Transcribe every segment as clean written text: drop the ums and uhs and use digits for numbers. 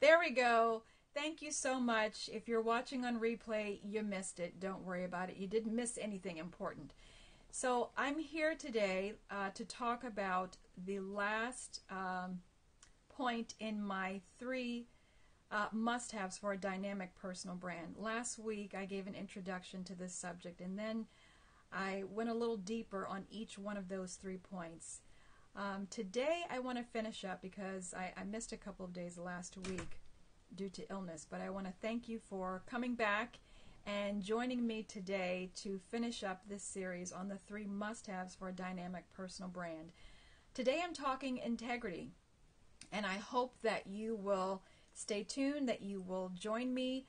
There we go. Thank you so much. If you're watching on replay, you missed it. Don't worry about it. You didn't miss anything important. So I'm here today to talk about the last point in my three must-haves for a dynamic personal brand. Last week I gave an introduction to this subject, and then I went a little deeper on each one of those 3 points. Today I want to finish up because I missed a couple of days last week due to illness, but I want to thank you for coming back and joining me today to finish up this series on the 3 must-haves for a dynamic personal brand. Today I'm talking integrity, and I hope that you will stay tuned, that you will join me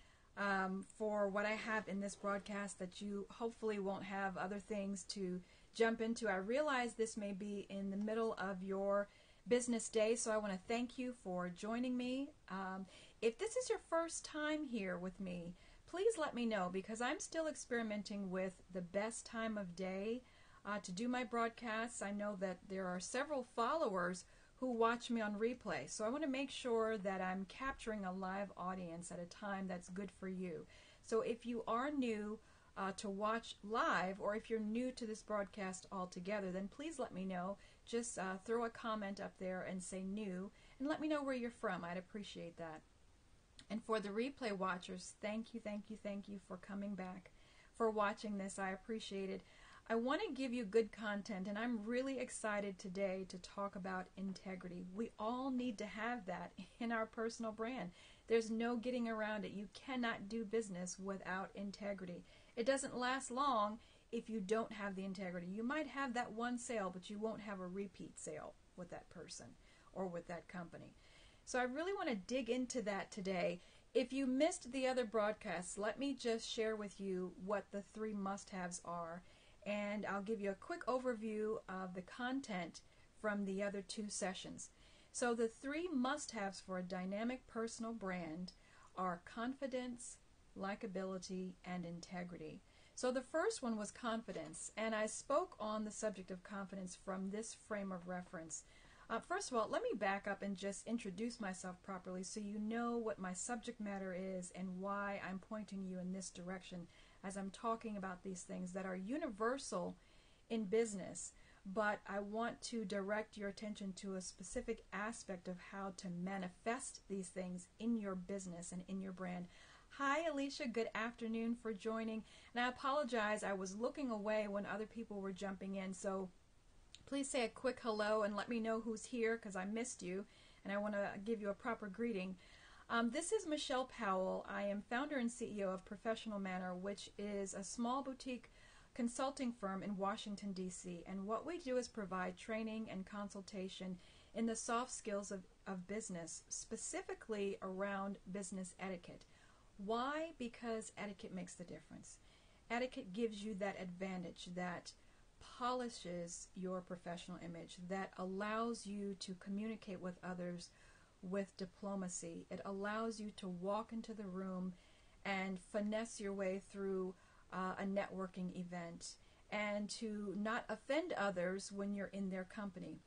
for what I have in this broadcast, that you hopefully won't have other things to jump into. I realize this may be in the middle of your business day, so I want to thank you for joining me. If this is your first time here with me, please let me know, because I'm still experimenting with the best time of day to do my broadcasts. I know that there are several followers who watch me on replay, so I want to make sure that I'm capturing a live audience at a time that's good for you. So if you are new to watch live, or if you're new to this broadcast altogether, then please let me know. Just throw a comment up there and say new, and let me know where you're from. I'd appreciate that. And for the replay watchers, thank you for coming back, for watching this. I appreciate it. I want to give you good content, and I'm really excited today to talk about integrity. We all need to have that in our personal brand. There's no getting around it. You cannot do business without integrity. It doesn't last long if you don't have the integrity. You might have that one sale, but you won't have a repeat sale with that person or with that company. So I really want to dig into that today. If you missed the other broadcasts, let me just share with you what the 3 must-haves are, and I'll give you a quick overview of the content from the other 2 sessions. So the 3 must-haves for a dynamic personal brand are confidence, likability, and integrity. So the first one was confidence, and I spoke on the subject of confidence from this frame of reference. First of all, let me back up and just introduce myself properly so you know what my subject matter is and why I'm pointing you in this direction as I'm talking about these things that are universal in business, but I want to direct your attention to a specific aspect of how to manifest these things in your business and in your brand. Hi Alicia, good afternoon for joining. And I apologize, I was looking away when other people were jumping in, so please say a quick hello and let me know who's here, because I missed you and I want to give you a proper greeting. This is Michelle Powell. I am founder and CEO of Professional Manner, which is a small boutique consulting firm in Washington, D.C. And what we do is provide training and consultation in the soft skills of business, specifically around business etiquette. Why? Because etiquette makes the difference. Etiquette gives you that advantage that polishes your professional image, that allows you to communicate with others with diplomacy. It allows you to walk into the room and finesse your way through a networking event and to not offend others when you're in their company.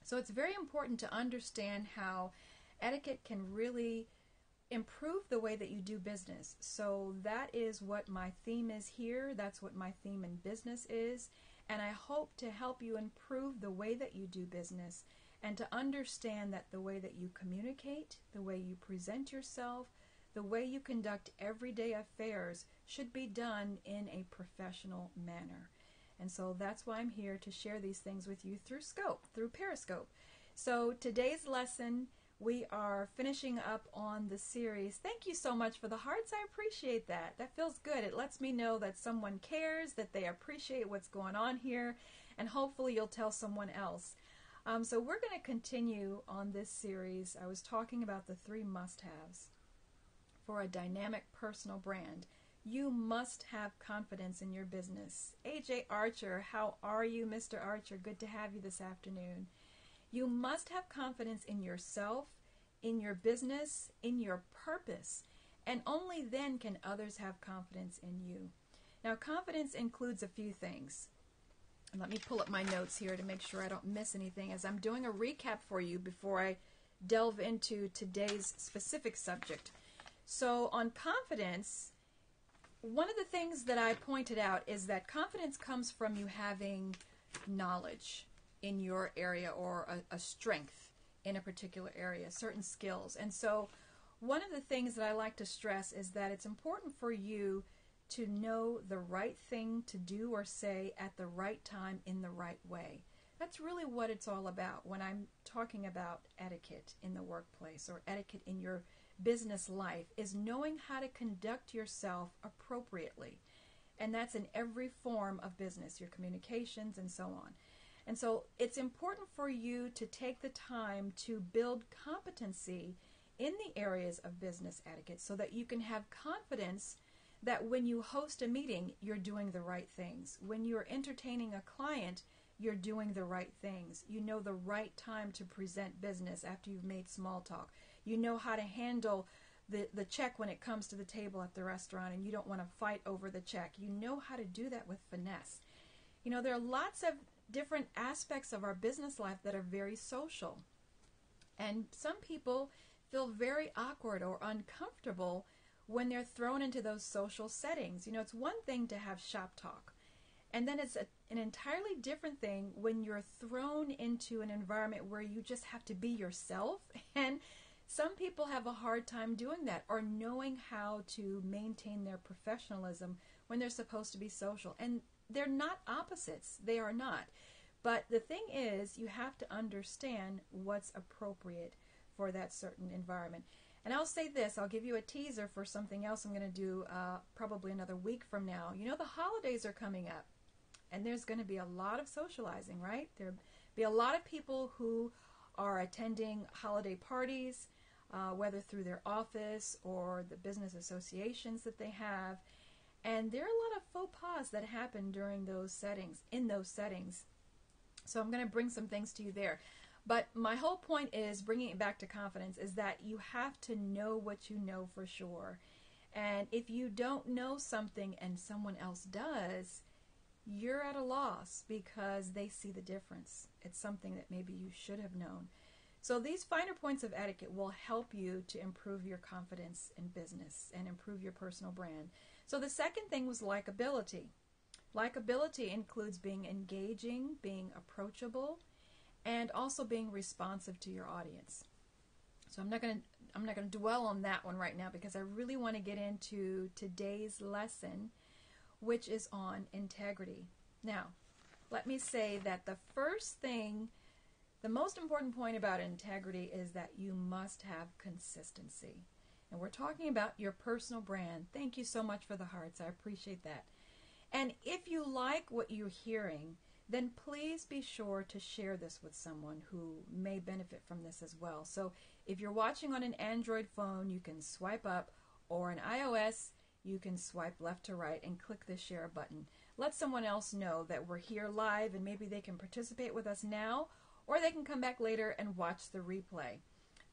So it's very important to understand how etiquette can really improve the way that you do business. So that is what my theme is here. That's what my theme in business is. And I hope to help you improve the way that you do business and to understand that the way that you communicate, the way you present yourself, the way you conduct everyday affairs should be done in a professional manner. And so that's why I'm here to share these things with you through Periscope. So today's lesson, we are finishing up on the series. Thank you so much for the hearts. I appreciate that. That feels good. It lets me know that someone cares, that they appreciate what's going on here, and hopefully you'll tell someone else. So we're going to continue on this series. I was talking about the 3 must-haves for a dynamic personal brand. You must have confidence in your business. AJ Archer, how are you, Mr. Archer? Good to have you this afternoon. You must have confidence in yourself, in your business, in your purpose, and only then can others have confidence in you. Now, confidence includes a few things. And let me pull up my notes here to make sure I don't miss anything as I'm doing a recap for you before I delve into today's specific subject. So on confidence, one of the things that I pointed out is that confidence comes from you having knowledge in your area, or a strength in a particular area, certain skills. And so one of the things that I like to stress is that it's important for you to know the right thing to do or say at the right time in the right way. That's really what it's all about when I'm talking about etiquette in the workplace or etiquette in your business life, is knowing how to conduct yourself appropriately. And that's in every form of business, your communications and so on. And so it's important for you to take the time to build competency in the areas of business etiquette so that you can have confidence that when you host a meeting, you're doing the right things. When you're entertaining a client, you're doing the right things. You know the right time to present business after you've made small talk. You know how to handle the check when it comes to the table at the restaurant, and you don't want to fight over the check. You know how to do that with finesse. You know, there are lots of different aspects of our business life that are very social. And some people feel very awkward or uncomfortable when they're thrown into those social settings. You know, it's one thing to have shop talk, and then it's an entirely different thing when you're thrown into an environment where you just have to be yourself. And some people have a hard time doing that, or knowing how to maintain their professionalism when they're supposed to be social. And they're not opposites. They are not. But the thing is, you have to understand what's appropriate for that certain environment. And I'll say this, I'll give you a teaser for something else I'm going to do probably another week from now. You know, the holidays are coming up, and there's going to be a lot of socializing, right? There'll be a lot of people who are attending holiday parties, whether through their office or the business associations that they have. And there are a lot of faux pas that happen during those settings, in those settings. So I'm going to bring some things to you there. But my whole point is, bringing it back to confidence, is that you have to know what you know for sure. And if you don't know something and someone else does, you're at a loss because they see the difference. It's something that maybe you should have known. So these finer points of etiquette will help you to improve your confidence in business and improve your personal brand. So the second thing was likability. Likability includes being engaging, being approachable, and also being responsive to your audience. So I'm not going to dwell on that one right now, because I really want to get into today's lesson, which is on integrity. Now, let me say that the most important point about integrity is that you must have consistency. And we're talking about your personal brand. Thank you so much for the hearts. I appreciate that. And if you like what you're hearing, then please be sure to share this with someone who may benefit from this as well. So if you're watching on an Android phone, you can swipe up, or an iOS, you can swipe left to right and click the share button. Let someone else know that we're here live, and maybe they can participate with us now, or they can come back later and watch the replay.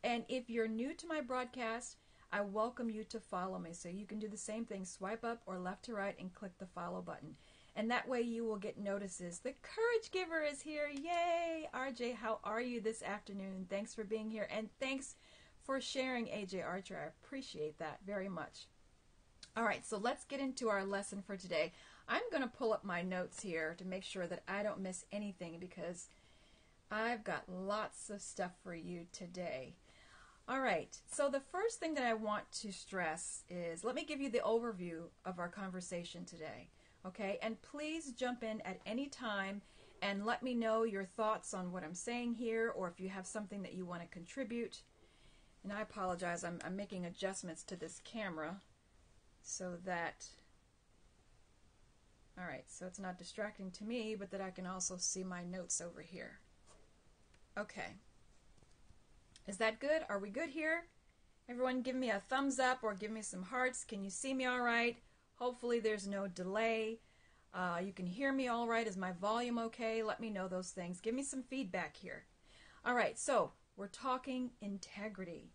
And if you're new to my broadcast, I welcome you to follow me. So you can do the same thing, swipe up or left to right and click the follow button. And that way you will get notices. The Courage Giver is here. Yay! RJ, how are you this afternoon? Thanks for being here. And thanks for sharing, AJ Archer. I appreciate that very much. All right, so let's get into our lesson for today. I'm going to pull up my notes here to make sure that I don't miss anything, because I've got lots of stuff for you today. All right, so the first thing that I want to stress is, let me give you the overview of our conversation today, okay? And please jump in at any time and let me know your thoughts on what I'm saying here, or if you have something that you want to contribute. And I apologize, I'm making adjustments to this camera so that, all right, so it's not distracting to me, but that I can also see my notes over here. Okay. Is that good? Are we good here? Everyone give me a thumbs up or give me some hearts. Can you see me all right? Hopefully there's no delay. You can hear me all right. Is my volume okay? Let me know those things. Give me some feedback here. All right, so we're talking integrity.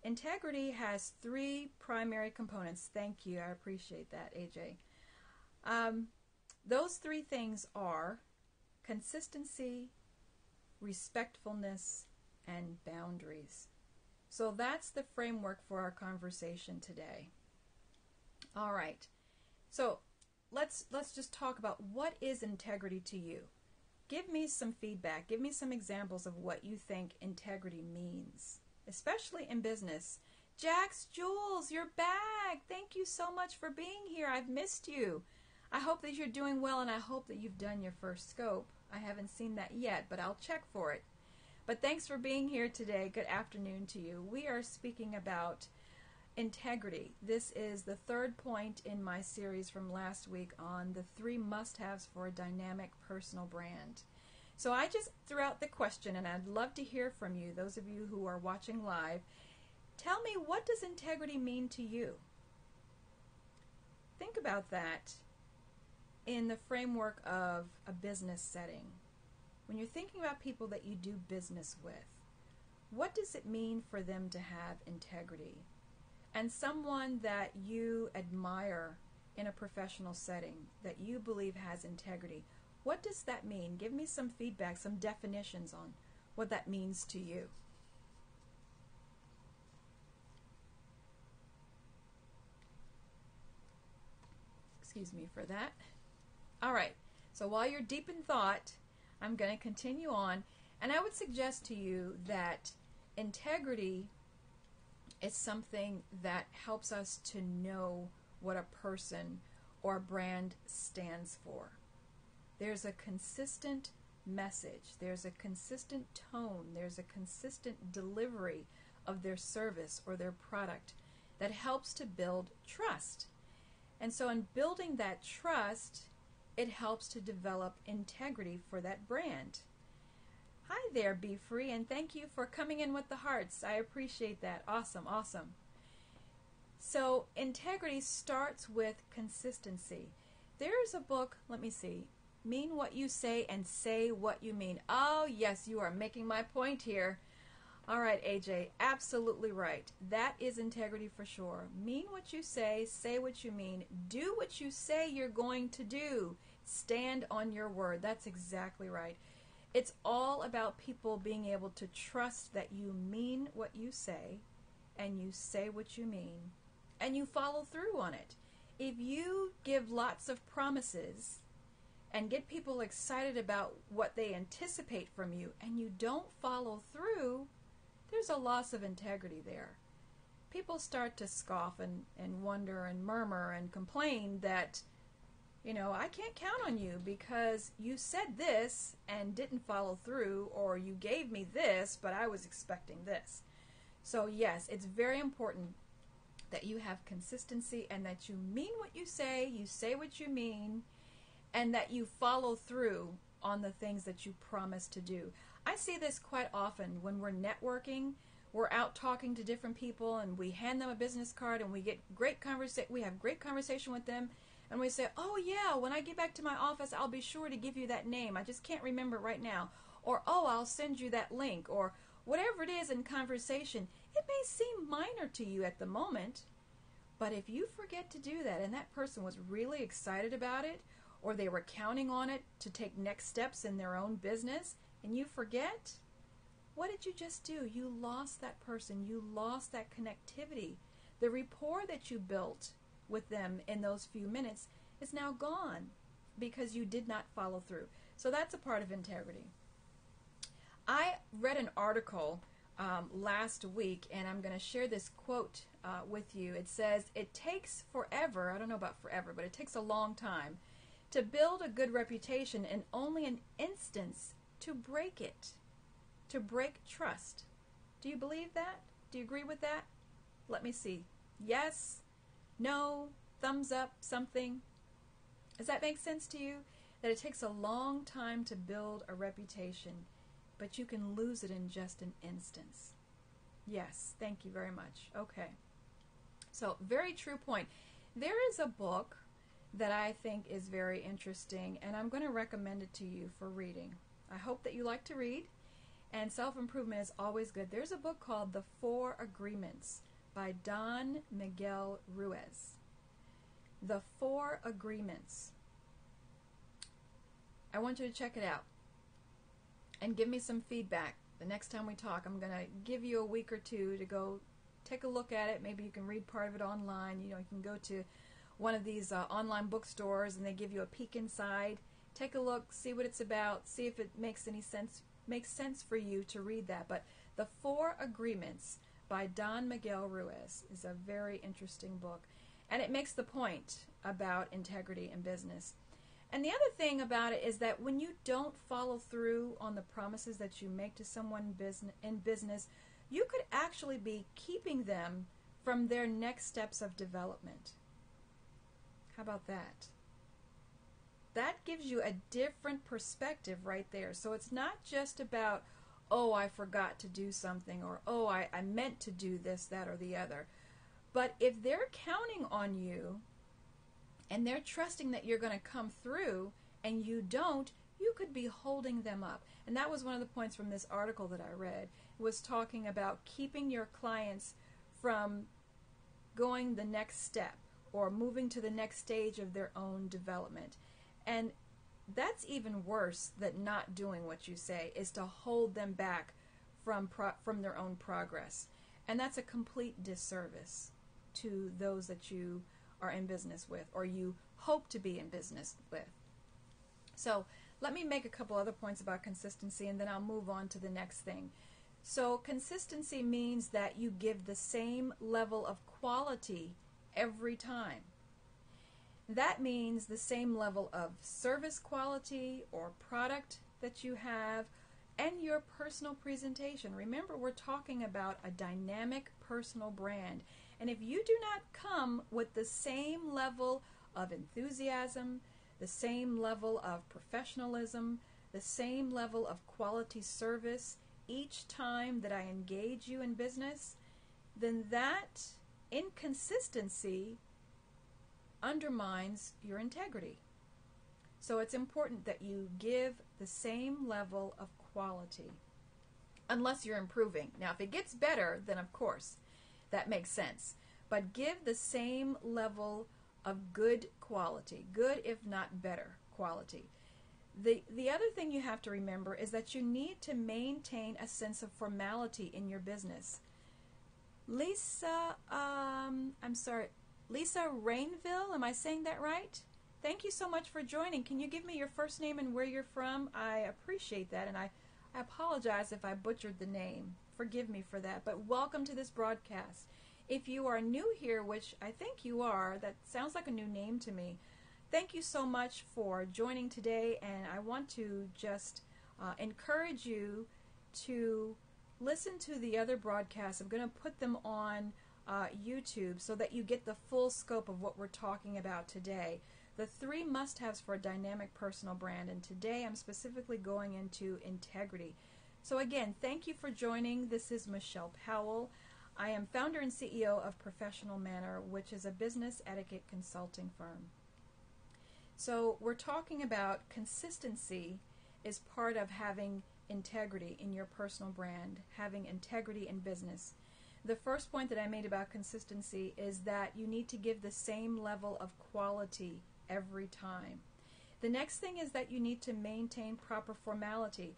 Integrity has three primary components. Thank you. I appreciate that, AJ. Those three things are consistency, respectfulness, and boundaries. So that's the framework for our conversation today. All right. So let's just talk about what is integrity to you. Give me some feedback. Give me some examples of what you think integrity means, especially in business. Jax Jules, you're back. Thank you so much for being here. I've missed you. I hope that you're doing well, and I hope that you've done your first scope. I haven't seen that yet, but I'll check for it. But thanks for being here today. Good afternoon to you. We are speaking about integrity. This is the third point in my series from last week on the 3 must-haves for a dynamic personal brand. So I just threw out the question, and I'd love to hear from you, those of you who are watching live. Tell me, what does integrity mean to you? Think about that in the framework of a business setting. When you're thinking about people that you do business with, what does it mean for them to have integrity? And someone that you admire in a professional setting, that you believe has integrity, what does that mean? Give me some feedback, some definitions on what that means to you. Excuse me for that. All right, so while you're deep in thought, I'm going to continue on, and I would suggest to you that integrity is something that helps us to know what a person or a brand stands for. There's a consistent message, there's a consistent tone, there's a consistent delivery of their service or their product that helps to build trust. And so in building that trust, it helps to develop integrity for that brand. Hi there, Be Free, and thank you for coming in with the hearts. I appreciate that. Awesome, awesome. So integrity starts with consistency. There's a book, let me see, Mean What You Say and Say What You Mean. Oh, yes, you are making my point here. All right, AJ, absolutely right. That is integrity for sure. Mean what you say what you mean. Do what you say you're going to do. Stand on your word. That's exactly right. It's all about people being able to trust that you mean what you say, and you say what you mean, and you follow through on it. If you give lots of promises and get people excited about what they anticipate from you, and you don't follow through, there's a loss of integrity there. People start to scoff and wonder and murmur and complain that, I can't count on you because you said this and didn't follow through, or you gave me this, but I was expecting this. So yes, it's very important that you have consistency and that you mean what you say what you mean, and that you follow through on the things that you promise to do. I see this quite often when we're networking. We're out talking to different people, and we hand them a business card, and we have great conversation with them. And we say, oh yeah, when I get back to my office, I'll be sure to give you that name. I just can't remember right now. Or, oh, I'll send you that link. Or whatever it is in conversation. It may seem minor to you at the moment, but if you forget to do that, and that person was really excited about it, or they were counting on it to take next steps in their own business, and you forget, what did you just do? You lost that person. You lost that connectivity. The rapport that you built with them in those few minutes is now gone because you did not follow through. So that's a part of integrity. I read an article last week, and I'm going to share this quote with you. It says, it takes forever, I don't know about forever, but it takes a long time to build a good reputation, and only an instance to break it, to break trust. Do you believe that? Do you agree with that? Let me see. Yes? No, thumbs up, something. Does that make sense to you? That it takes a long time to build a reputation, but you can lose it in just an instance. Yes, thank you very much. Okay. So, very true point. There is a book that I think is very interesting, and I'm going to recommend it to you for reading. I hope that you like to read, and self-improvement is always good. There's a book called The 4 Agreements by Don Miguel Ruiz. The 4 Agreements. I want you to check it out and give me some feedback. The next time we talk, I'm going to give you a week or two to go take a look at it. Maybe you can read part of it online. You can go to one of these online bookstores and they give you a peek inside. Take a look, see what it's about, see if it makes sense for you to read that. But The 4 Agreements by Don Miguel Ruiz is a very interesting book, and it makes the point about integrity in business. And the other thing about it is that when you don't follow through on the promises that you make to someone in business, you could actually be keeping them from their next steps of development. How about that? That gives you a different perspective right there. So it's not just about, oh, I forgot to do something, or oh, I meant to do this, that, or the other. But if they're counting on you and they're trusting that you're going to come through and you don't, you could be holding them up. And that was one of the points from this article that I read. It was talking about keeping your clients from going the next step or moving to the next stage of their own development. And that's even worse than not doing what you say, is to hold them back from their own progress. And that's a complete disservice to those that you are in business with, or you hope to be in business with. So let me make a couple other points about consistency, and then I'll move on to the next thing. So consistency means that you give the same level of quality every time. That means the same level of service quality or product that you have, and your personal presentation. Remember, we're talking about a dynamic personal brand. And if you do not come with the same level of enthusiasm, the same level of professionalism, the same level of quality service each time that I engage you in business, then that inconsistency undermines your integrity. So it's important that you give the same level of quality, unless you're improving. Now, if it gets better, then of course, that makes sense. But give the same level of good quality, good if not better quality. The other thing you have to remember is that you need to maintain a sense of formality in your business. Lisa Rainville, am I saying that right? Thank you so much for joining. Can you give me your first name and where you're from? I appreciate that, and I apologize if I butchered the name. Forgive me for that, but welcome to this broadcast. If you are new here, which I think you are, that sounds like a new name to me, thank you so much for joining today, and I want to just encourage you to listen to the other broadcasts. I'm going to put them on YouTube so that you get the full scope of what we're talking about today. The 3 must-haves for a dynamic personal brand, and today I'm specifically going into integrity. So again, thank you for joining. This is Michelle Powell. I am founder and CEO of Professional Manner, which is a business etiquette consulting firm. So we're talking about consistency is part of having integrity in your personal brand, having integrity in business. The first point that I made about consistency is that you need to give the same level of quality every time. The next thing is that you need to maintain proper formality.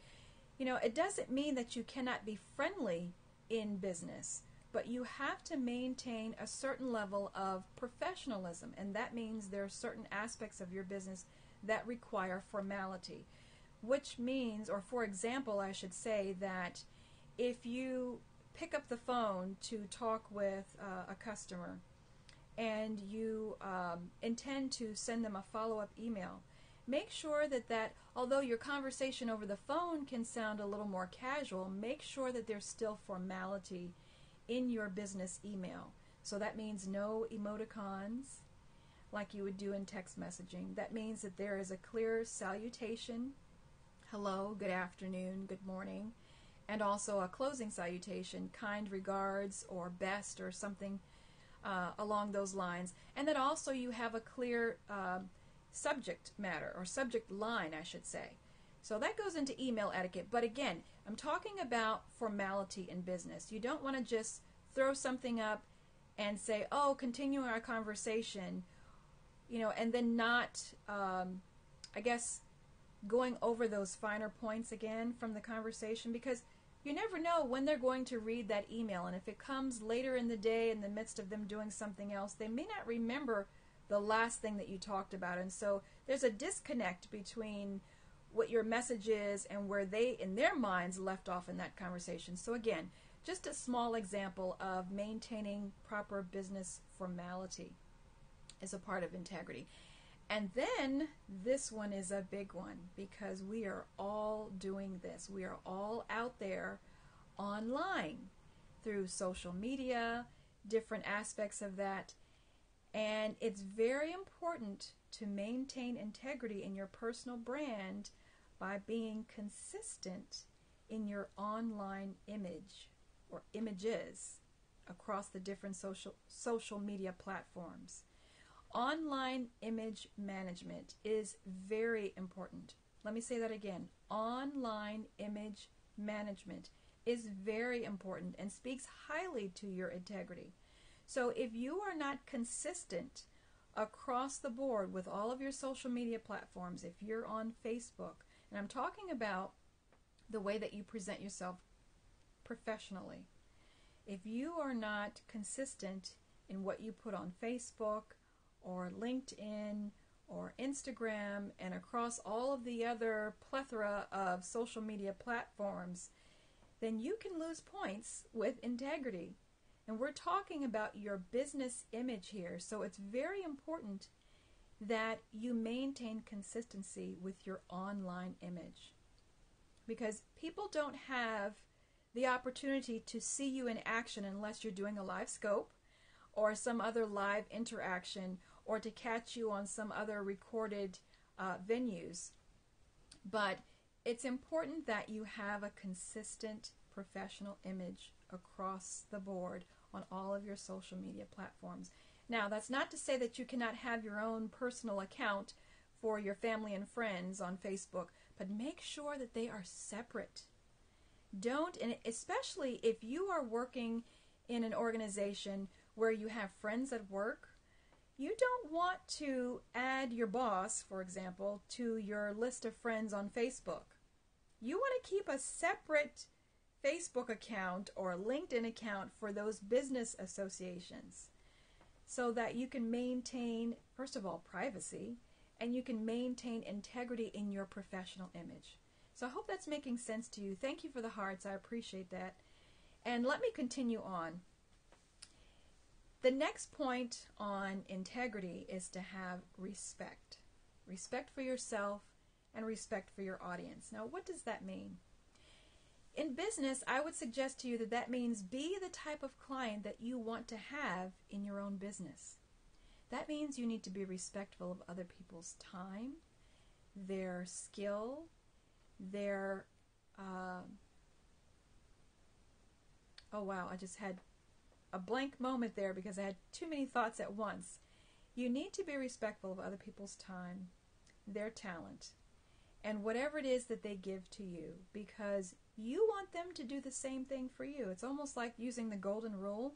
It doesn't mean that you cannot be friendly in business, but you have to maintain a certain level of professionalism, and that means there are certain aspects of your business that require formality, which means, or for example, I should say that if you pick up the phone to talk with a customer and you intend to send them a follow-up email, make sure that although your conversation over the phone can sound a little more casual, make sure that there's still formality in your business email. So that means no emoticons like you would do in text messaging. That means that there is a clear salutation, hello, good afternoon, good morning, and also a closing salutation, kind regards or best or something along those lines. And that also you have a clear subject matter, or subject line, I should say. So that goes into email etiquette. But again, I'm talking about formality in business. You don't want to just throw something up and say, oh, continue our conversation, and then not, going over those finer points again from the conversation, because You never know when they're going to read that email, and if it comes later in the day in the midst of them doing something else, they may not remember the last thing that you talked about. And so there's a disconnect between what your message is and where they, in their minds, left off in that conversation. So again, just a small example of maintaining proper business formality is a part of integrity. And then this one is a big one, because we are all doing this. We are all out there online through social media, different aspects of that. And it's very important to maintain integrity in your personal brand by being consistent in your online image or images across the different social media platforms. Online image management is very important. Let me say that again. Online image management is very important and speaks highly to your integrity. So if you are not consistent across the board with all of your social media platforms, if you're on Facebook, and I'm talking about the way that you present yourself professionally, if you are not consistent in what you put on Facebook or LinkedIn or Instagram and across all of the other plethora of social media platforms, then you can lose points with integrity. And we're talking about your business image here, so it's very important that you maintain consistency with your online image, because people don't have the opportunity to see you in action unless you're doing a live scope or some other live interaction, or to catch you on some other recorded venues. But it's important that you have a consistent professional image across the board on all of your social media platforms. Now, that's not to say that you cannot have your own personal account for your family and friends on Facebook, but make sure that they are separate. Don't, and especially if you are working in an organization where you have friends at work, you don't want to add your boss, for example, to your list of friends on Facebook. You want to keep a separate Facebook account or LinkedIn account for those business associations, so that you can maintain, first of all, privacy, and you can maintain integrity in your professional image. So I hope that's making sense to you. Thank you for the hearts. I appreciate that. And let me continue on. The next point on integrity is to have respect. Respect for yourself and respect for your audience. Now, what does that mean? In business, I would suggest to you that that means be the type of client that you want to have in your own business. That means you need to be respectful of other people's time, their skill, their, oh wow, I just had a blank moment there because I had too many thoughts at once. You need to be respectful of other people's time, their talent, and whatever it is that they give to you, because you want them to do the same thing for you. It's almost like using the golden rule.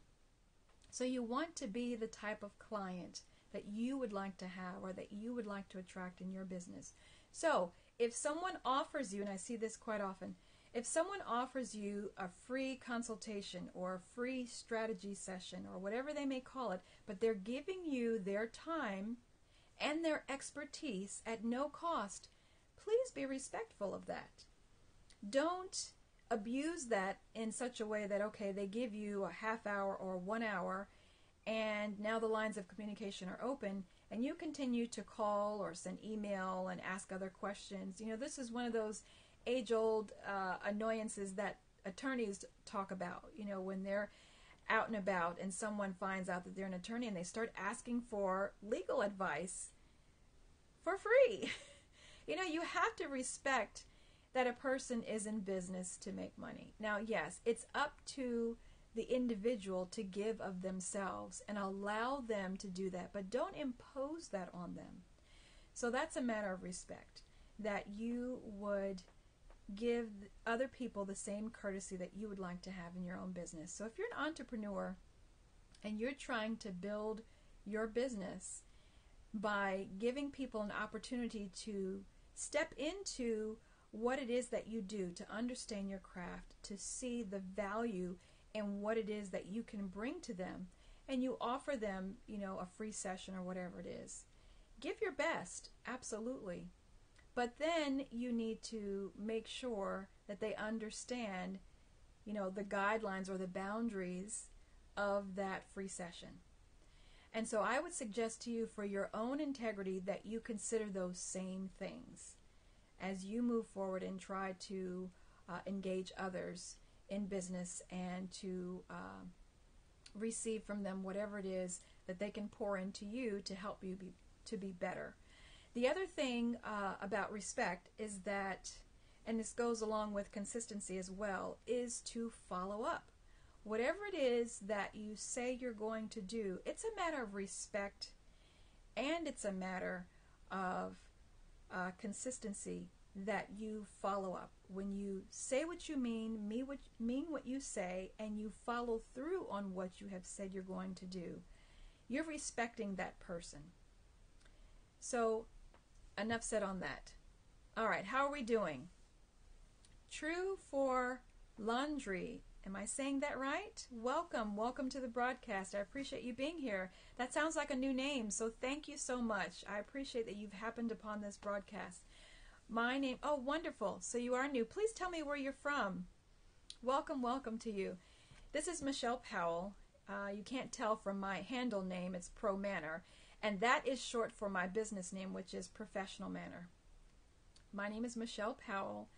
So you want to be the type of client that you would like to have or that you would like to attract in your business. So if someone offers you, and I see this quite often, if someone offers you a free consultation or a free strategy session or whatever they may call it, but they're giving you their time and their expertise at no cost, please be respectful of that. Don't abuse that in such a way that, okay, they give you a half hour or 1 hour and now the lines of communication are open and you continue to call or send email and ask other questions. You know, this is one of those age-old annoyances that attorneys talk about, you know, when they're out and about and someone finds out that they're an attorney and they start asking for legal advice for free. You know, you have to respect that a person is in business to make money. Now, yes, it's up to the individual to give of themselves and allow them to do that, but don't impose that on them. So that's a matter of respect, that you would give other people the same courtesy that you would like to have in your own business. So if you're an entrepreneur and you're trying to build your business by giving people an opportunity to step into what it is that you do, to understand your craft, to see the value in what it is that you can bring to them, and you offer them, a free session or whatever it is. Give your best, absolutely. But then you need to make sure that they understand, the guidelines or the boundaries of that free session. And so I would suggest to you, for your own integrity, that you consider those same things as you move forward and try to engage others in business and to receive from them whatever it is that they can pour into you to help you to be better. The other thing about respect is that, and this goes along with consistency as well, is to follow up. Whatever it is that you say you're going to do, it's a matter of respect, and it's a matter of consistency, that you follow up. When you say what you mean what you say, and you follow through on what you have said you're going to do, you're respecting that person. So, enough said on that. All right, how are we doing? True for laundry. Am I saying that right? Welcome to the broadcast. I appreciate you being here. That sounds like a new name, so thank you so much. I appreciate that you've happened upon this broadcast. My name, oh, wonderful. So you are new. Please tell me where you're from. Welcome to you. This is Michelle Powell. You can't tell from my handle name, it's Pro Manner, and that is short for my business name, which is Professional Manner. My name is Michelle Powell.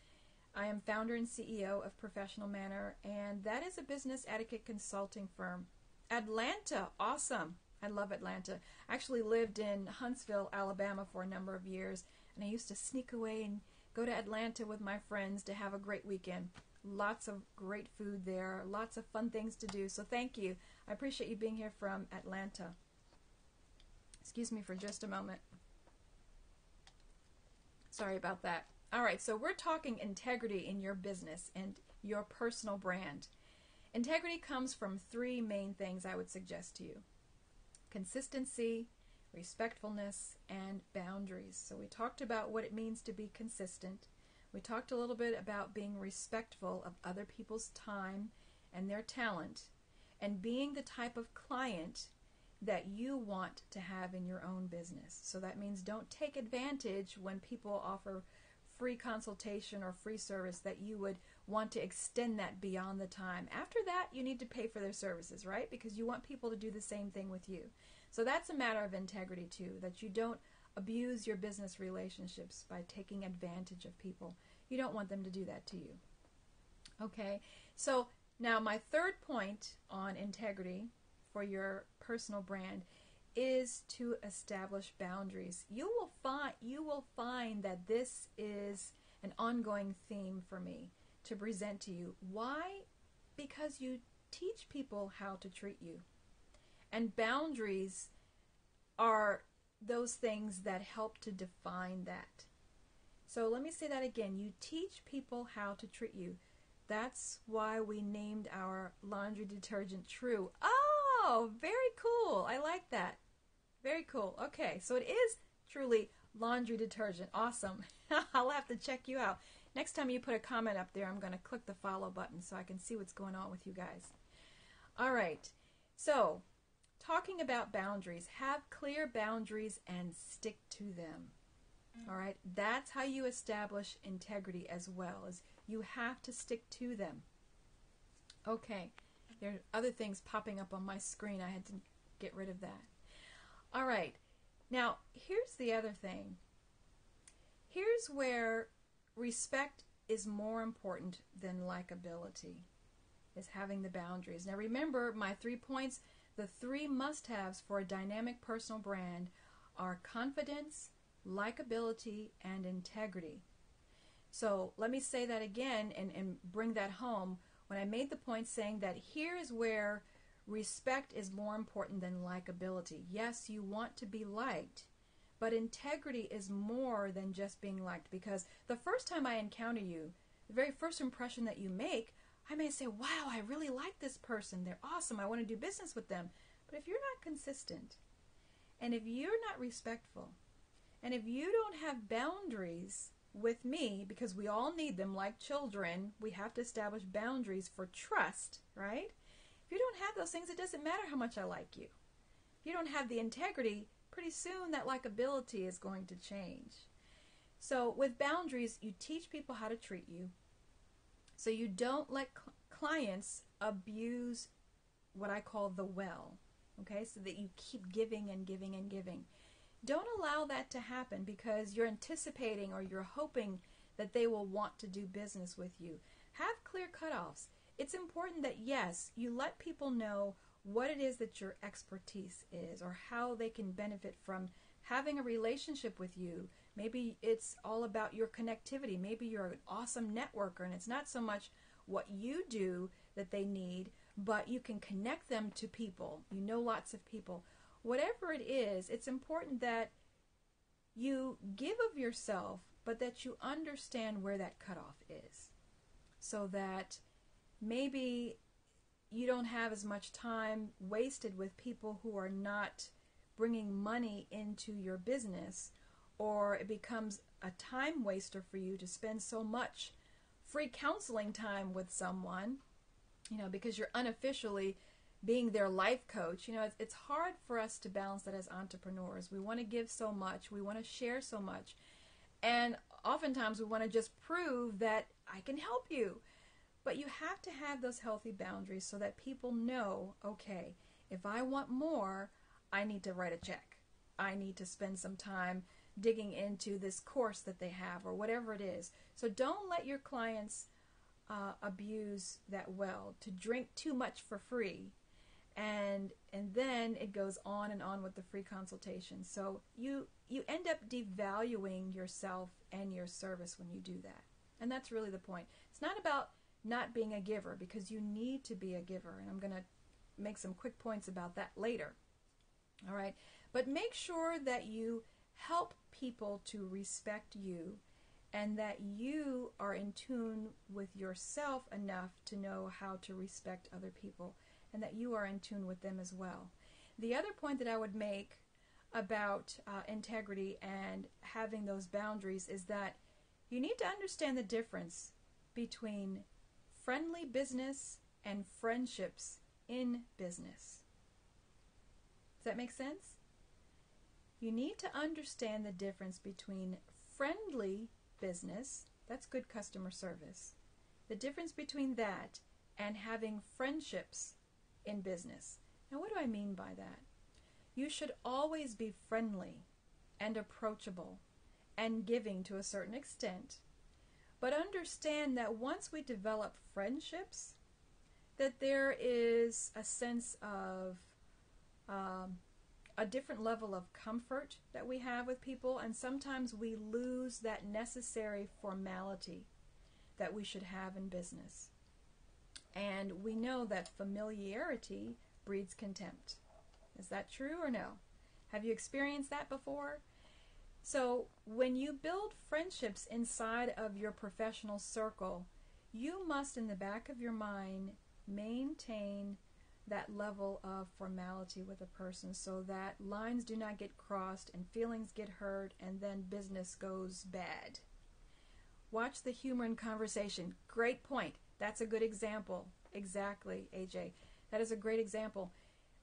I am founder and CEO of Professional Manner, and that is a business etiquette consulting firm. Atlanta, awesome. I love Atlanta. I actually lived in Huntsville, Alabama for a number of years, and I used to sneak away and go to Atlanta with my friends to have a great weekend. Lots of great food there, lots of fun things to do, so thank you. I appreciate you being here from Atlanta. Excuse me for just a moment. Sorry about that. All right, so we're talking integrity in your business and your personal brand. Integrity comes from three main things I would suggest to you: consistency, respectfulness, and boundaries. So we talked about what it means to be consistent. We talked a little bit about being respectful of other people's time and their talent, and being the type of client that you want to have in your own business. So that means don't take advantage when people offer free consultation or free service, that you would want to extend that beyond the time. After that, you need to pay for their services, right? Because you want people to do the same thing with you. So that's a matter of integrity too, that you don't abuse your business relationships by taking advantage of people. You don't want them to do that to you. Okay, so now my third point on integrity for your personal brand is to establish boundaries. You will find that this is an ongoing theme for me to present to you. Why? Because you teach people how to treat you. And boundaries are those things that help to define that. So let me say that again. You teach people how to treat you. That's why we named our laundry detergent True. Oh, very cool. I like that. Very cool. Okay, so it is truly laundry detergent. Awesome. I'll have to check you out. Next time you put a comment up there, I'm going to click the follow button so I can see what's going on with you guys. All right. So, talking about boundaries, have clear boundaries and stick to them. All right. That's how you establish integrity as well, as you have to stick to them. Okay. There are other things popping up on my screen. I had to get rid of that. All right. Now, here's the other thing. Here's where respect is more important than likability, is having the boundaries. Now, remember my 3 points. The 3 must-haves for a dynamic personal brand are confidence, likability, and integrity. So let me say that again and bring that home. When I made the point saying that here is where respect is more important than likability. Yes, you want to be liked, but integrity is more than just being liked, because the first time I encounter you, the very first impression that you make, I may say, wow, I really like this person. They're awesome. I want to do business with them. But if you're not consistent, and if you're not respectful, and if you don't have boundaries, with me, because we all need them like children, we have to establish boundaries for trust, right? If you don't have those things, it doesn't matter how much I like you. If you don't have the integrity, pretty soon that likability is going to change. So with boundaries, you teach people how to treat you. So you don't let clients abuse what I call the well, okay? So that you keep giving and giving and giving. Don't allow that to happen because you're anticipating or you're hoping that they will want to do business with you. Have clear cutoffs. It's important that, yes, you let people know what it is that your expertise is or how they can benefit from having a relationship with you. Maybe it's all about your connectivity. Maybe you're an awesome networker and it's not so much what you do that they need, but you can connect them to people. You know lots of people. Whatever it is, it's important that you give of yourself, but that you understand where that cutoff is, so that maybe you don't have as much time wasted with people who are not bringing money into your business, or it becomes a time waster for you to spend so much free counseling time with someone, because you're unofficially being their life coach. It's hard for us to balance that as entrepreneurs. We want to give so much. We want to share so much. And oftentimes we want to just prove that I can help you. But you have to have those healthy boundaries so that people know, okay, if I want more, I need to write a check. I need to spend some time digging into this course that they have or whatever it is. So don't let your clients abuse that well, to drink too much for free. And then it goes on and on with the free consultation. So you end up devaluing yourself and your service when you do that. And that's really the point. It's not about not being a giver, because you need to be a giver. And I'm going to make some quick points about that later. All right. But make sure that you help people to respect you and that you are in tune with yourself enough to know how to respect other people, and that you are in tune with them as well. The other point that I would make about integrity and having those boundaries is that you need to understand the difference between friendly business and friendships in business. Does that make sense? You need to understand the difference between friendly business, that's good customer service, the difference between that and having friendships in business. Now, what do I mean by that? You should always be friendly and approachable and giving to a certain extent, but understand that once we develop friendships, that there is a sense of a different level of comfort that we have with people, and sometimes we lose that necessary formality that we should have in business. And we know that familiarity breeds contempt. Is that true or no? Have you experienced that before? So when you build friendships inside of your professional circle, you must, in the back of your mind, maintain that level of formality with a person so that lines do not get crossed and feelings get hurt and then business goes bad. Watch the humor in conversation. Great point. That's a good example. Exactly, AJ. That is a great example.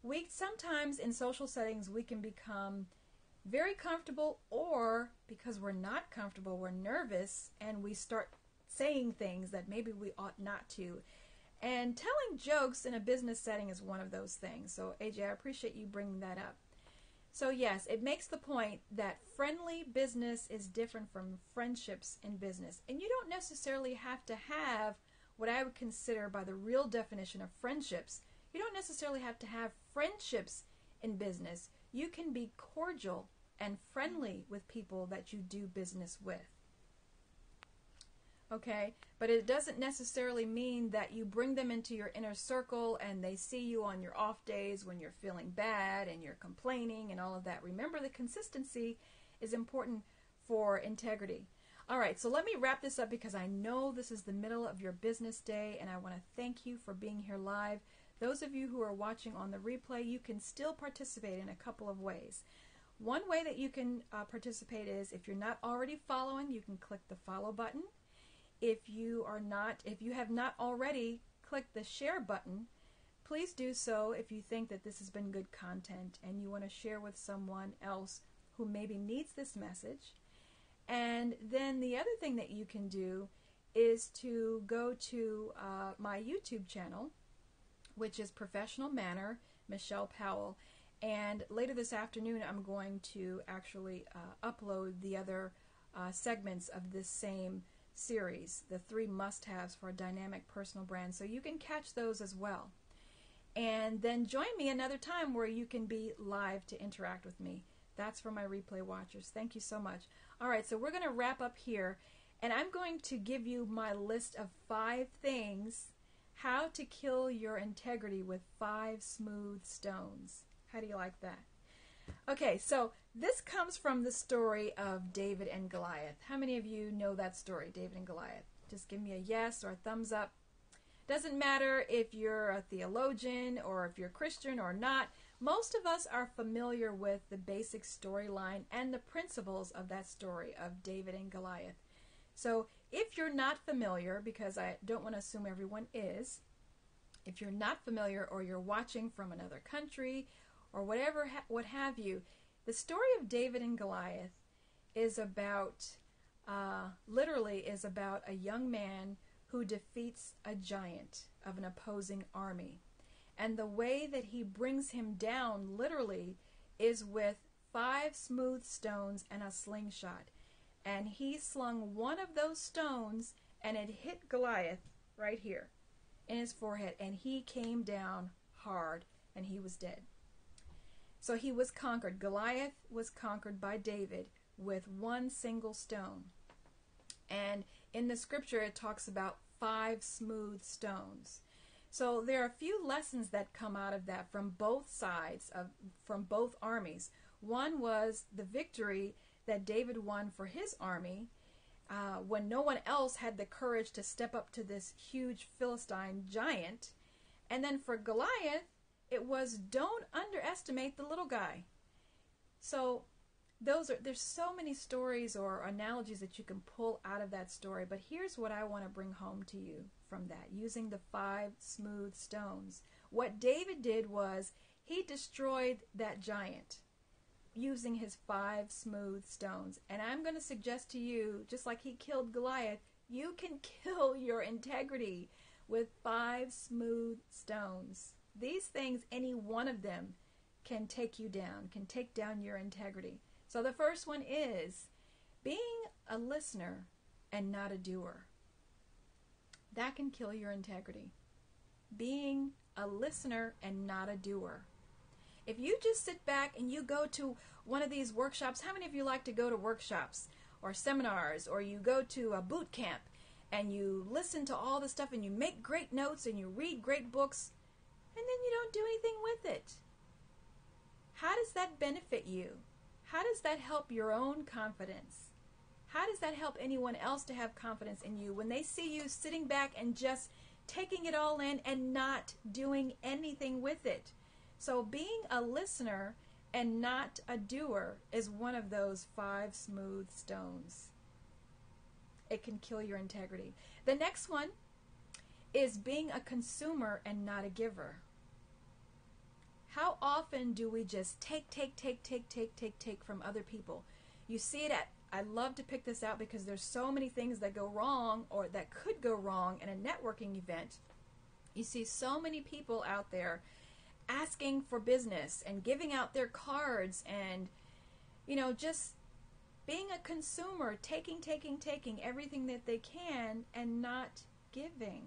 We sometimes in social settings we can become very comfortable, or because we're not comfortable, we're nervous and we start saying things that maybe we ought not to. And telling jokes in a business setting is one of those things. So AJ, I appreciate you bringing that up. So yes, it makes the point that friendly business is different from friendships in business. And you don't necessarily have to have what I would consider by the real definition of friendships. You don't necessarily have to have friendships in business. You can be cordial and friendly with people that you do business with. Okay, but it doesn't necessarily mean that you bring them into your inner circle and they see you on your off days when you're feeling bad and you're complaining and all of that. Remember, the consistency is important for integrity. All right, so let me wrap this up because I know this is the middle of your business day and I want to thank you for being here live. Those of you who are watching on the replay, you can still participate in a couple of ways. One way that you can participate is, if you're not already following, you can click the follow button. If you have not already clicked the share button, please do so if you think that this has been good content and you want to share with someone else who maybe needs this message. And then the other thing that you can do is to go to my YouTube channel, which is Professional Manner, Michelle Powell. And later this afternoon, I'm going to actually upload the other segments of this same series, the 3 must-haves for a dynamic personal brand. So you can catch those as well. And then join me another time where you can be live to interact with me. That's for my replay watchers. Thank you so much. All right, so we're going to wrap up here. And I'm going to give you my list of 5 things, how to kill your integrity with 5 smooth stones. How do you like that? Okay, so this comes from the story of David and Goliath. How many of you know that story, David and Goliath? Just give me a yes or a thumbs up. Doesn't matter if you're a theologian or if you're Christian or not. Most of us are familiar with the basic storyline and the principles of that story of David and Goliath. So if you're not familiar, because I don't want to assume everyone is, if you're not familiar or you're watching from another country or whatever, what have you, the story of David and Goliath is about, literally is about a young man who defeats a giant of an opposing army. And the way that he brings him down, literally, is with 5 smooth stones and a slingshot. And he slung one of those stones, and it hit Goliath right here in his forehead. And he came down hard, and he was dead. So he was conquered. Goliath was conquered by David with one single stone. And in the scripture, it talks about 5 smooth stones. So there are a few lessons that come out of that from both sides, from both armies. One was the victory that David won for his army when no one else had the courage to step up to this huge Philistine giant. And then for Goliath, it was, don't underestimate the little guy. So there's so many stories or analogies that you can pull out of that story, but here's what I want to bring home to you from that, using the 5 smooth stones. What David did was he destroyed that giant using his 5 smooth stones. And I'm going to suggest to you, just like he killed Goliath, you can kill your integrity with 5 smooth stones. These things, any one of them, can take you down, can take down your integrity. So the first one is being a listener and not a doer. That can kill your integrity. Being a listener and not a doer. If you just sit back and you go to one of these workshops, how many of you like to go to workshops or seminars, or you go to a boot camp and you listen to all the stuff and you make great notes and you read great books and then you don't do anything with it? How does that benefit you? How does that help your own confidence? How does that help anyone else to have confidence in you when they see you sitting back and just taking it all in and not doing anything with it? So being a listener and not a doer is one of those 5 smooth stones. It can kill your integrity. The next one is being a consumer and not a giver. How often do we just take from other people? You see it I love to pick this out because there's so many things that go wrong or that could go wrong in a networking event. You see so many people out there asking for business and giving out their cards and, just being a consumer, taking everything that they can and not giving.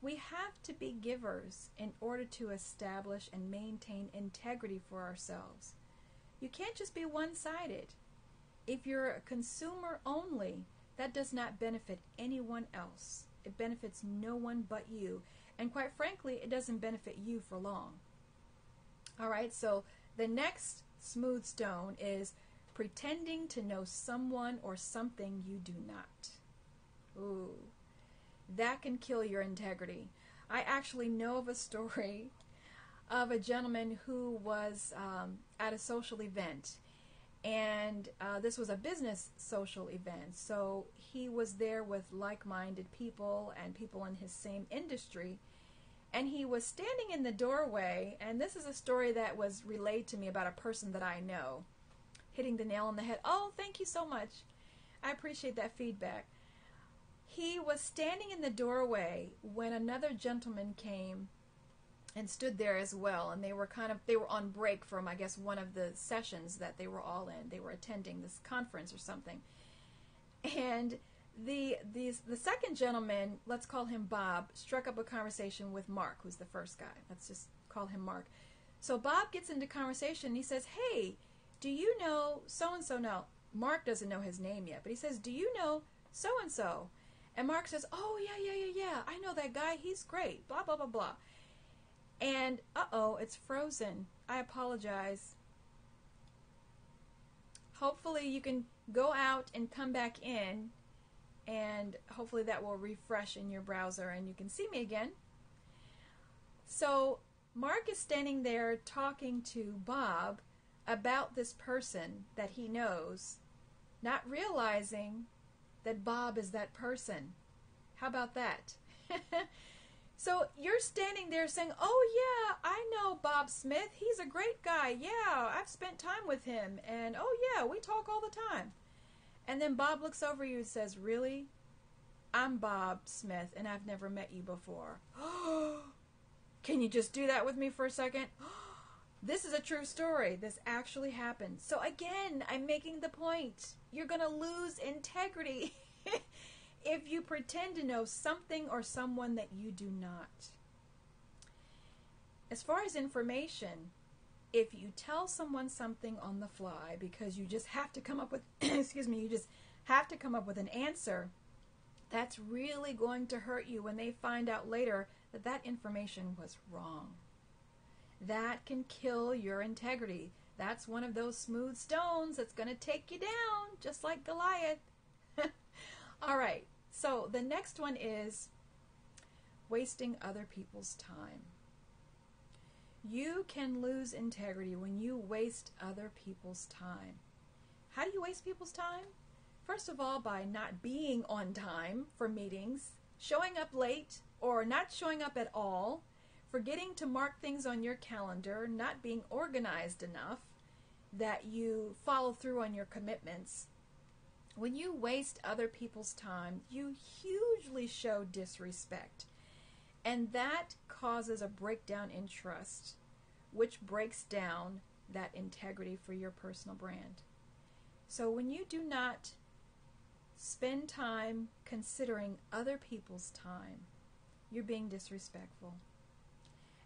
We have to be givers in order to establish and maintain integrity for ourselves. You can't just be one-sided. If you're a consumer only, that does not benefit anyone else. It benefits no one but you. And quite frankly, it doesn't benefit you for long. All right, so the next smooth stone is pretending to know someone or something you do not. Ooh, that can kill your integrity. I actually know of a story of a gentleman who was at a social event. And this was a business social event. So he was there with like-minded people and people in his same industry. And he was standing in the doorway, and this is a story that was relayed to me about a person that I know. Hitting the nail on the head. Oh, thank you so much. I appreciate that feedback. He was standing in the doorway when another gentleman came and stood there as well, and they were on break from, I guess, one of the sessions that they were all in. They were attending this conference or something. And the second gentleman, let's call him Bob, struck up a conversation with Mark, who's the first guy. Let's just call him Mark. So Bob gets into conversation, and he says, "Hey, do you know so-and-so?" Now, Mark doesn't know his name yet, but he says, "Do you know so-and-so?" And Mark says, "Oh, yeah, I know that guy. He's great, blah, blah, blah, blah." And, uh-oh, it's frozen. I apologize. Hopefully you can go out and come back in, and hopefully that will refresh in your browser and you can see me again. So Mark is standing there talking to Bob about this person that he knows, not realizing that Bob is that person. How about that? So you're standing there saying, "Oh yeah, I know Bob Smith. He's a great guy. Yeah, I've spent time with him. And oh yeah, we talk all the time." And then Bob looks over you and says, "Really? I'm Bob Smith and I've never met you before." Can you just do that with me for a second? This is a true story. This actually happened. So again, I'm making the point. You're going to lose integrity if you pretend to know something or someone that you do not. As far as information, if you tell someone something on the fly because you just have to come up with, you just have to come up with an answer, that's really going to hurt you when they find out later that that information was wrong. That can kill your integrity. That's one of those smooth stones that's going to take you down, just like Goliath. All right, so the next one is wasting other people's time. You can lose integrity when you waste other people's time. How do you waste people's time? First of all, by not being on time for meetings, showing up late or not showing up at all, forgetting to mark things on your calendar, not being organized enough that you follow through on your commitments. When you waste other people's time, you hugely show disrespect. And that causes a breakdown in trust, which breaks down that integrity for your personal brand. So when you do not spend time considering other people's time, you're being disrespectful.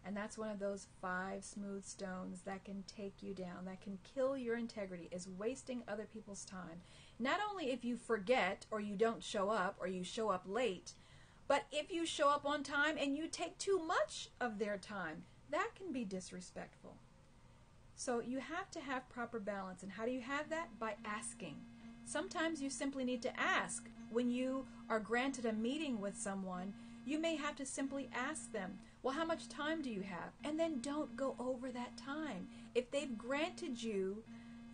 And that's one of those 5 smooth stones that can take you down, that can kill your integrity, is wasting other people's time. Not only if you forget or you don't show up or you show up late, but if you show up on time and you take too much of their time, that can be disrespectful. So you have to have proper balance. And how do you have that? By asking. Sometimes you simply need to ask. When you are granted a meeting with someone, you may have to simply ask them, "Well, how much time do you have?" And then don't go over that time. If they've granted you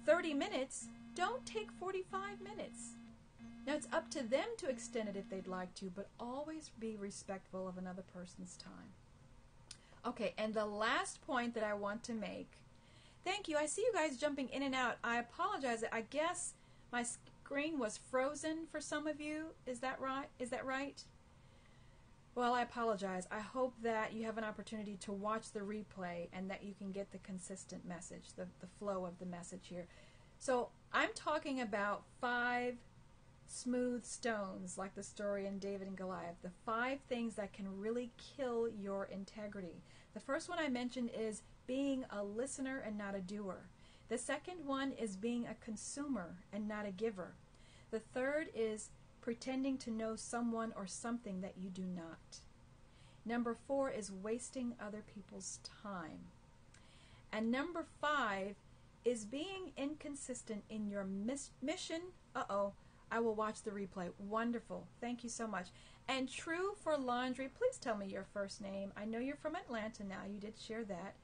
30 minutes, don't take 45 minutes. Now, it's up to them to extend it if they'd like to, but always be respectful of another person's time. Okay, and the last point that I want to make, thank you. I see you guys jumping in and out. I apologize. I guess my screen was frozen for some of you. Is that right? Well, I apologize. I hope that you have an opportunity to watch the replay and that you can get the consistent message, the flow of the message here. So I'm talking about 5 smooth stones, like the story in David and Goliath, the 5 things that can really kill your integrity. The first one I mentioned is being a listener and not a doer. The second one is being a consumer and not a giver. The third is pretending to know someone or something that you do not. Number 4 is wasting other people's time. And number 5 is being inconsistent in your mission. I will watch the replay. Wonderful. Thank you so much. And true for laundry, please tell me your first name. I know you're from Atlanta now. You did share that.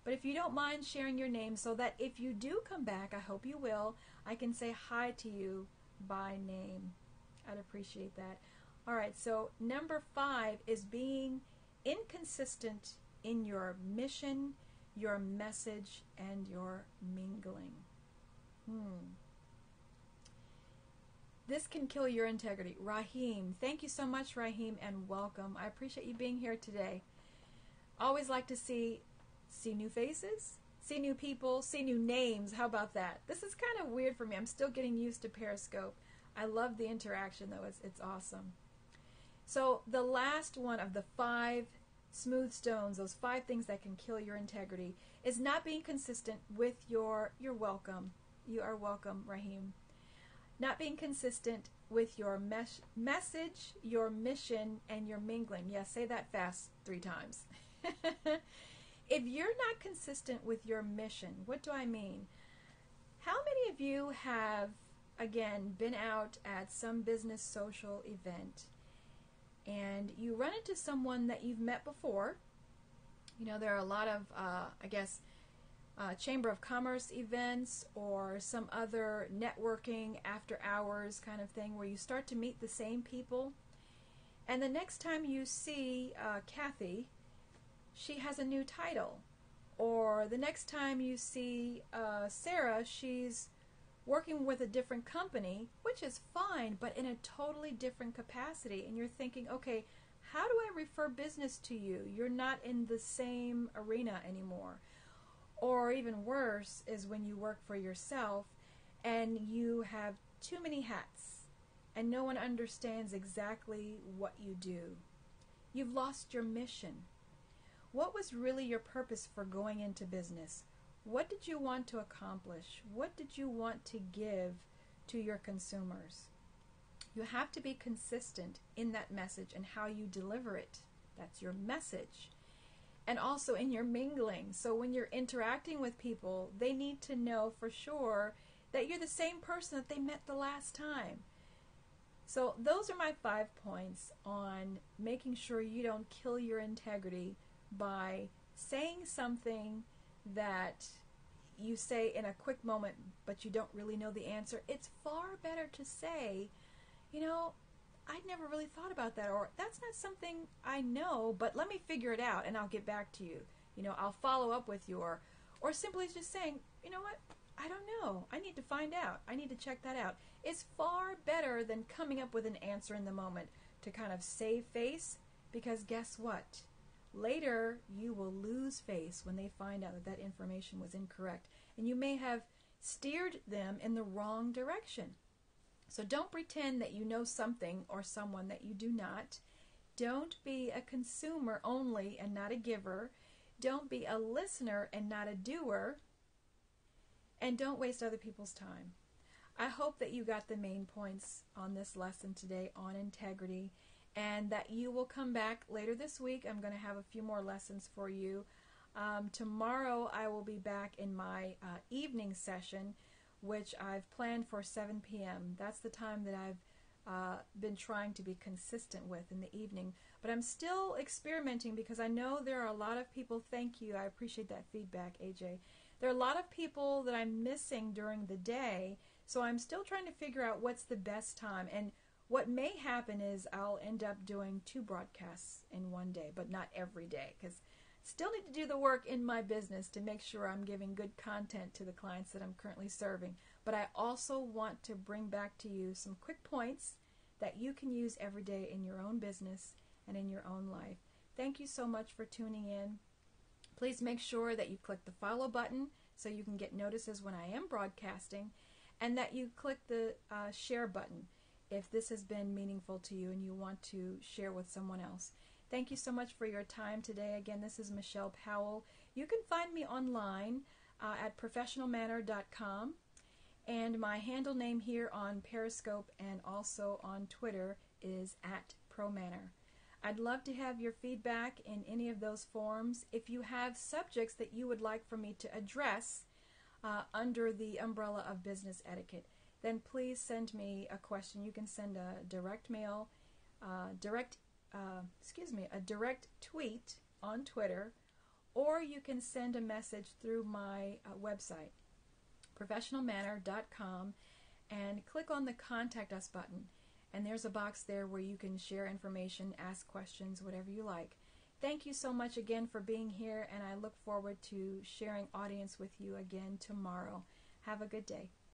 But if you don't mind sharing your name so that if you do come back, I hope you will, I can say hi to you by name. I'd appreciate that. All right, so number 5 is being inconsistent in your mission, your message, and your mingling. This can kill your integrity. Rahim, thank you so much, Rahim, and welcome. I appreciate you being here today. Always like to see new faces, see new people, see new names. How about that? This is kind of weird for me. I'm still getting used to Periscope. I love the interaction, though. It's awesome. So the last one of the 5 smooth stones, those 5 things that can kill your integrity, is not being consistent with you're welcome. You are welcome, Rahim. Not being consistent with your message, your mission, and your mingling. Yes, say that fast 3 times. If you're not consistent with your mission, what do I mean? How many of you have, again, been out at some business social event and you run into someone that you've met before? You know, there are a lot of, Chamber of Commerce events or some other networking after hours kind of thing where you start to meet the same people. And the next time you see Kathy, she has a new title. Or the next time you see Sarah, she's working with a different company, which is fine, but in a totally different capacity. And you're thinking, okay, how do I refer business to you? You're not in the same arena anymore. Or even worse is when you work for yourself and you have too many hats and no one understands exactly what you do. You've lost your mission. What was really your purpose for going into business? What did you want to accomplish? What did you want to give to your consumers? You have to be consistent in that message and how you deliver it. That's your message. And also in your mingling. So when you're interacting with people, they need to know for sure that you're the same person that they met the last time. So those are my 5 points on making sure you don't kill your integrity by saying something that you say in a quick moment, but you don't really know the answer. It's far better to say, you know, I'd never really thought about that, or that's not something I know, but let me figure it out and I'll get back to you. You know, I'll follow up with you, or simply just saying, you know what, I don't know. I need to find out. I need to check that out. It's far better than coming up with an answer in the moment to kind of save face, because guess what? Later, you will lose face when they find out that that information was incorrect, and you may have steered them in the wrong direction. So don't pretend that you know something or someone that you do not. Don't be a consumer only and not a giver. Don't be a listener and not a doer. And don't waste other people's time. I hope that you got the main points on this lesson today on integrity, and that you will come back later this week. I'm going to have a few more lessons for you. Tomorrow I will be back in my evening session, which I've planned for 7 p.m. That's the time that I've been trying to be consistent with in the evening. But I'm still experimenting because I know there are a lot of people, thank you, I appreciate that feedback, AJ. There are a lot of people that I'm missing during the day, so I'm still trying to figure out what's the best time. And what may happen is I'll end up doing 2 broadcasts in one day, but not every day, because still need to do the work in my business to make sure I'm giving good content to the clients that I'm currently serving. But I also want to bring back to you some quick points that you can use every day in your own business and in your own life. Thank you so much for tuning in. Please make sure that you click the follow button so you can get notices when I am broadcasting, and that you click the share button if this has been meaningful to you and you want to share with someone else. Thank you so much for your time today. Again, this is Michelle Powell. You can find me online at professionalmanner.com, and my handle name here on Periscope and also on Twitter is @ProManner. I'd love to have your feedback in any of those forms. If you have subjects that you would like for me to address under the umbrella of business etiquette, then please send me a question. You can send a direct mail, a direct tweet on Twitter, or you can send a message through my website, professionalmanner.com, and click on the Contact Us button. And there's a box there where you can share information, ask questions, whatever you like. Thank you so much again for being here, and I look forward to sharing audience with you again tomorrow. Have a good day.